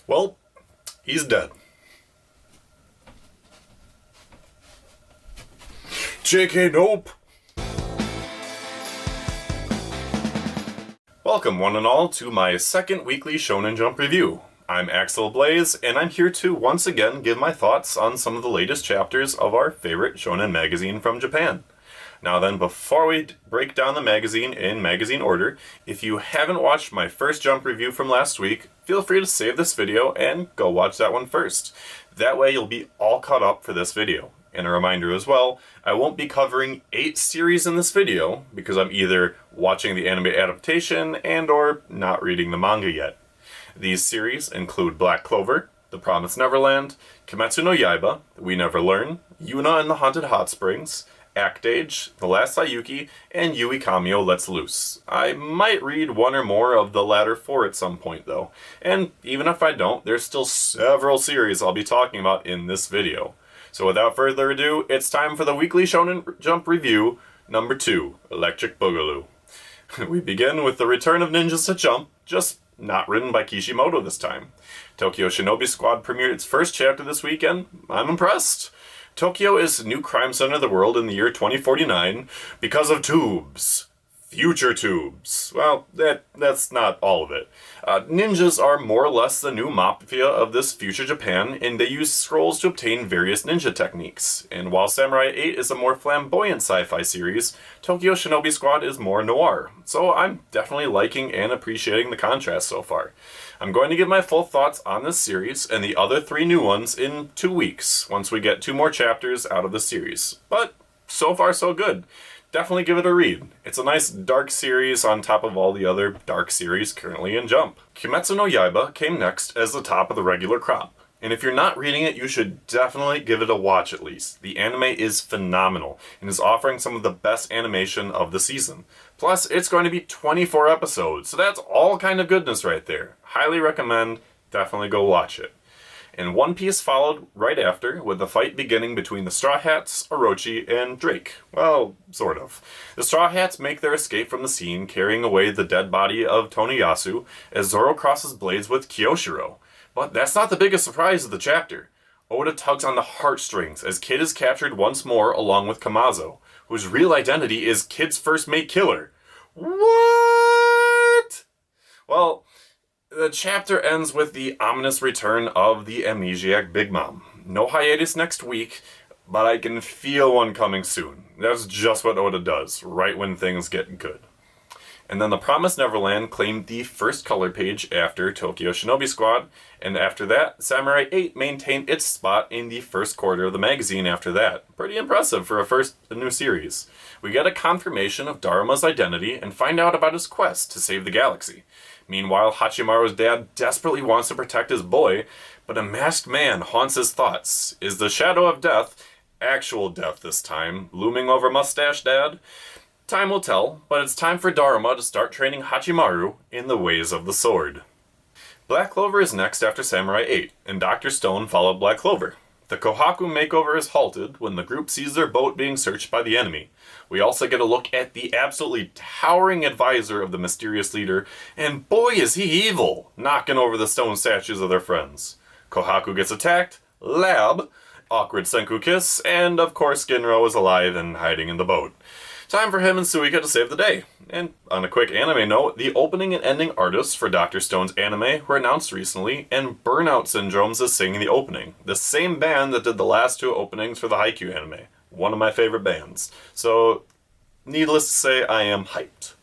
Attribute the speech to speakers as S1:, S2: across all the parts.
S1: Well, he's dead. JK, nope. Welcome, one and all, to my second weekly Shonen Jump review. I'm Axel Blaze, and I'm here to once again give my thoughts on some of the latest chapters of our favorite shonen magazine from Japan. Now then, before we break down the magazine in magazine order, if you haven't watched my first Jump review from last week, feel free to save this video and go watch that one first. That way you'll be all caught up for this video. And a reminder as well, I won't be covering 8 series in this video because I'm either watching the anime adaptation and or not reading the manga yet. These series include Black Clover, The Promised Neverland, Kimetsu no Yaiba, We Never Learn, Yuna and the Haunted Hot Springs, Act Age, The Last Sayuki, and Yui Kamio Lets Loose. I might read one or more of the latter 4 at some point though, and even if I don't, there's still several series I'll be talking about in this video. So without further ado, it's time for the weekly Shonen Jump review, number 2, Electric Boogaloo. We begin with the return of ninjas to Jump, just not written by Kishimoto this time. Tokyo Shinobi Squad premiered its first chapter this weekend. I'm impressed. Tokyo is the new crime center of the world in the year 2049 because of tubes. Future tubes. Well, that's not all of it. Ninjas are more or less the new mafia of this future Japan, and they use scrolls to obtain various ninja techniques. And while Samurai 8 is a more flamboyant sci-fi series, Tokyo Shinobi Squad is more noir. So I'm definitely liking and appreciating the contrast so far. I'm going to give my full thoughts on this series and the other 3 new ones in 2 weeks, once we get 2 more chapters out of the series. But so far so good. Definitely give it a read. It's a nice dark series on top of all the other dark series currently in Jump. Kimetsu no Yaiba came next as the top of the regular crop. And if you're not reading it, you should definitely give it a watch at least. The anime is phenomenal and is offering some of the best animation of the season. Plus, it's going to be 24 episodes, so that's all kind of goodness right there. Highly recommend, definitely go watch it. And One Piece followed right after, with the fight beginning between the Straw Hats, Orochi, and Drake. Well, sort of. The Straw Hats make their escape from the scene, carrying away the dead body of Toniyasu as Zoro crosses blades with Kyoshiro. But that's not the biggest surprise of the chapter. Oda tugs on the heartstrings as Kid is captured once more along with Kamazo, whose real identity is Kid's first mate killer. What? Well, the chapter ends with the ominous return of the amnesiac Big Mom. No hiatus next week, but I can feel one coming soon. That's just what Oda does, right when things get good. And then The Promised Neverland claimed the first color page after Tokyo Shinobi Squad, and after that, Samurai 8 maintained its spot in the first quarter of the magazine after that. Pretty impressive for a new series. We get a confirmation of Daruma's identity and find out about his quest to save the galaxy. Meanwhile, Hachimaru's dad desperately wants to protect his boy, but a masked man haunts his thoughts. Is the shadow of death, actual death this time, looming over Mustache Dad? Time will tell, but it's time for Daruma to start training Hachimaru in the ways of the sword. Black Clover is next after Samurai 8, and Dr. Stone followed Black Clover. The Kohaku makeover is halted when the group sees their boat being searched by the enemy. We also get a look at the absolutely towering advisor of the mysterious leader, and boy is he evil, knocking over the stone statues of their friends. Kohaku gets attacked, Lab, awkward Senku kiss, and of course Ginro is alive and hiding in the boat. Time for him and Suika to save the day. And on a quick anime note, the opening and ending artists for Dr. Stone's anime were announced recently, and Burnout Syndromes is singing the opening. The same band that did the last 2 openings for the Haikyuu anime. One of my favorite bands. So, needless to say, I am hyped.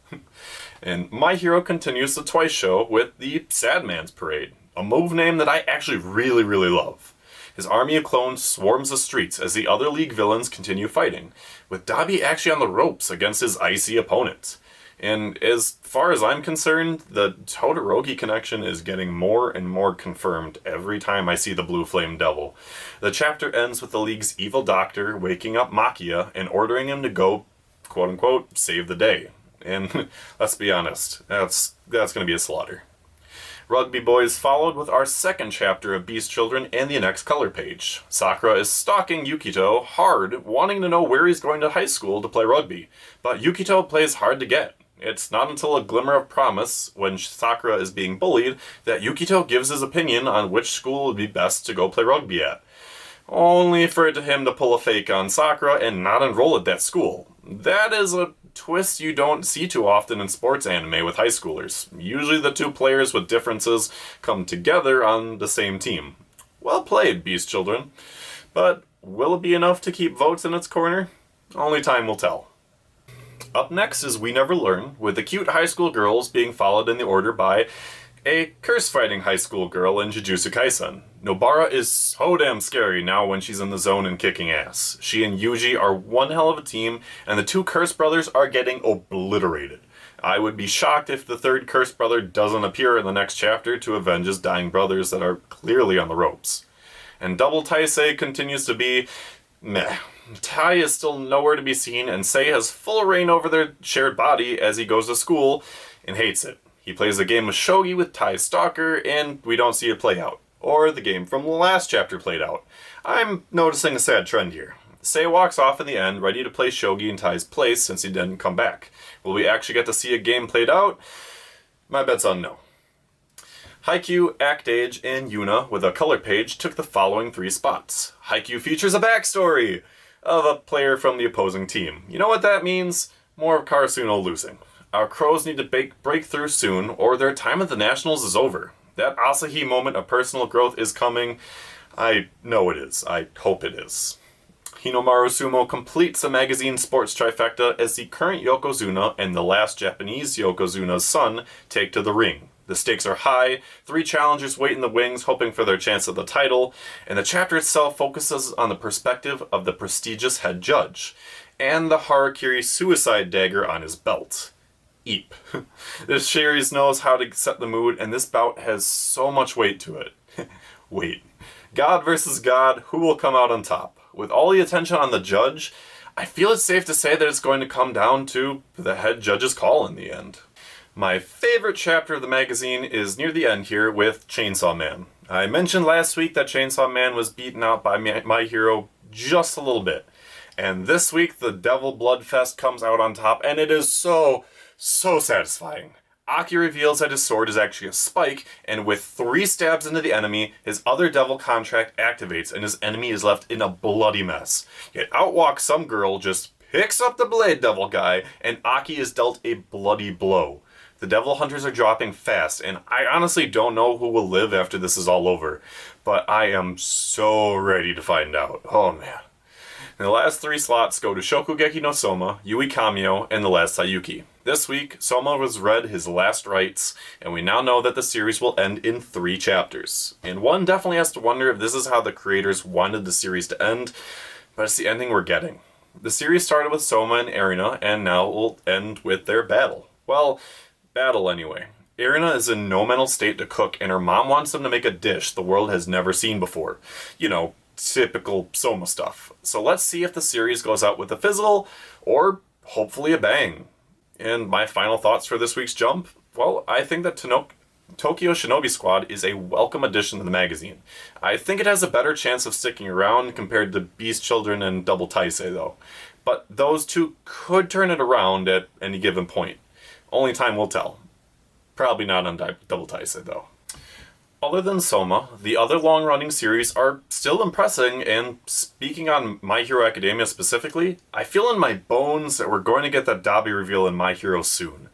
S1: And My Hero continues the Twice show with the Sad Man's Parade, a move name that I actually really love. His army of clones swarms the streets as the other League villains continue fighting, with Dabi actually on the ropes against his icy opponent. And as far as I'm concerned, the Todoroki connection is getting more and more confirmed every time I see the Blue Flame Devil. The chapter ends with the League's evil doctor waking up Makia and ordering him to go, quote-unquote, save the day. And let's be honest, that's going to be a slaughter. Rugby Boys followed with our second chapter of Beast Children and the next color page. Sakura is stalking Yukito hard, wanting to know where he's going to high school to play rugby, but Yukito plays hard to get. It's not until a glimmer of promise, when Sakura is being bullied, that Yukito gives his opinion on which school would be best to go play rugby at. Only for him to pull a fake on Sakura and not enroll at that school. That is a twist you don't see too often in sports anime with high schoolers. Usually the two players with differences come together on the same team. Well played, Beast Children. But will it be enough to keep votes in its corner? Only time will tell. Up next is We Never Learn, with the cute high school girls being followed in the order by a curse-fighting high school girl in Jujutsu Kaisen. Nobara is so damn scary now when she's in the zone and kicking ass. She and Yuji are one hell of a team, and the two Curse Brothers are getting obliterated. I would be shocked if the third Curse Brother doesn't appear in the next chapter to avenge his dying brothers that are clearly on the ropes. And Double Taisei continues to be meh. Tai is still nowhere to be seen, and Sei has full reign over their shared body as he goes to school and hates it. He plays a game of shogi with Tai's stalker, and we don't see it play out. Or the game from the last chapter played out. I'm noticing a sad trend here. Sei walks off in the end, ready to play shogi in Tai's place since he didn't come back. Will we actually get to see a game played out? My bet's on no. Haikyuu, Act Age, and Yuna, with a color page, took the following 3 spots. Haikyuu features a backstory of a player from the opposing team. You know what that means? More of Karasuno losing. Our crows need to break through soon, or their time at the Nationals is over. That Asahi moment of personal growth is coming. I know it is. I hope it is. Hinomaru Sumo completes the magazine sports trifecta as the current Yokozuna and the last Japanese Yokozuna's son take to the ring. The stakes are high, 3 challengers wait in the wings hoping for their chance at the title, and the chapter itself focuses on the perspective of the prestigious head judge, and the Harakiri suicide dagger on his belt. Eep. This series knows how to set the mood, and this bout has so much weight to it. Wait. God versus God, who will come out on top? With all the attention on the judge, I feel it's safe to say that it's going to come down to the head judge's call in the end. My favorite chapter of the magazine is near the end here with Chainsaw Man. I mentioned last week that Chainsaw Man was beaten out by My Hero just a little bit. And this week, the Devil Bloodfest comes out on top, and it is so satisfying. Aki reveals that his sword is actually a spike, and with 3 stabs into the enemy, his other devil contract activates, and his enemy is left in a bloody mess. Yet Outwalk some girl just picks up the Blade Devil guy, and Aki is dealt a bloody blow. The Devil Hunters are dropping fast, and I honestly don't know who will live after this is all over, but I am so ready to find out. Oh man. And the last 3 slots go to Shokugeki no Soma, Yui Kamio, and the last Sayuki. This week, Soma was read his last rites, and we now know that the series will end in 3 chapters. And one definitely has to wonder if this is how the creators wanted the series to end, but it's the ending we're getting. The series started with Soma and Erina, and now it will end with their battle. Well, battle anyway. Erina is in no mental state to cook, and her mom wants them to make a dish the world has never seen before. You know, typical Soma stuff. So let's see if the series goes out with a fizzle, or hopefully a bang. And my final thoughts for this week's Jump? Well, I think that Tokyo Shinobi Squad is a welcome addition to the magazine. I think it has a better chance of sticking around compared to Beast Children and Double Taisei though. But those two could turn it around at any given point. Only time will tell. Probably not on Double Taisei though. Other than Soma, the other long-running series are still impressing, and speaking on My Hero Academia specifically, I feel in my bones that we're going to get that Dabi reveal in My Hero soon.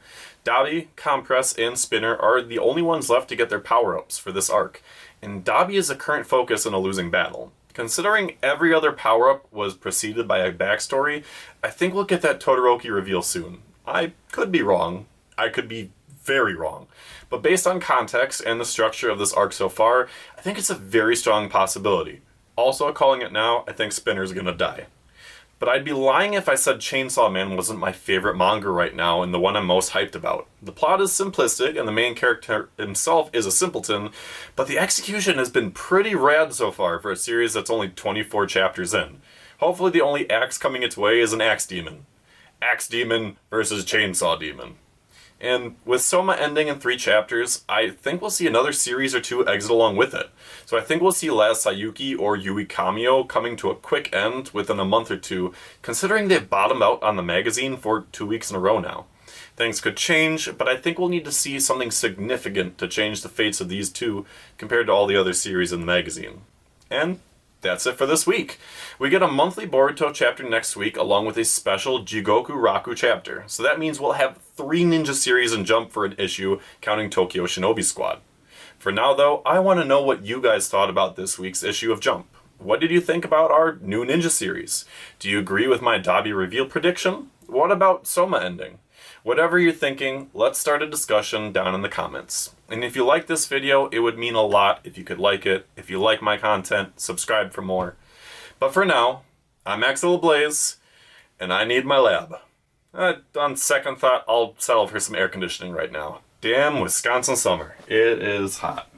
S1: Dabi, Compress, and Spinner are the only ones left to get their power-ups for this arc, and Dabi is the current focus in a losing battle. Considering every other power-up was preceded by a backstory, I think we'll get that Todoroki reveal soon. I could be wrong. I could be very wrong. But based on context and the structure of this arc so far, I think it's a very strong possibility. Also, calling it now, I think Spinner's gonna die. But I'd be lying if I said Chainsaw Man wasn't my favorite manga right now and the one I'm most hyped about. The plot is simplistic and the main character himself is a simpleton, but the execution has been pretty rad so far for a series that's only 24 chapters in. Hopefully the only axe coming its way is an axe demon. Axe demon versus chainsaw demon. And with Soma ending in 3 chapters, I think we'll see another series or 2 exit along with it. So I think we'll see Last Sayuki or Yui Kamio coming to a quick end within a month or 2, considering they've bottomed out on the magazine for 2 weeks in a row now. Things could change, but I think we'll need to see something significant to change the fates of these two compared to all the other series in the magazine. And that's it for this week. We get a monthly Boruto chapter next week along with a special Jigoku Raku chapter, so that means we'll have 3 ninja series in Jump for an issue, counting Tokyo Shinobi Squad. For now though, I want to know what you guys thought about this week's issue of Jump. What did you think about our new ninja series? Do you agree with my Dabi reveal prediction? What about Soma ending? Whatever you're thinking, let's start a discussion down in the comments. And if you like this video, it would mean a lot if you could like it. If you like my content, subscribe for more. But for now, I'm Axel Blaze, and I need my lab. On second thought, I'll settle for some air conditioning right now. Damn Wisconsin summer. It is hot.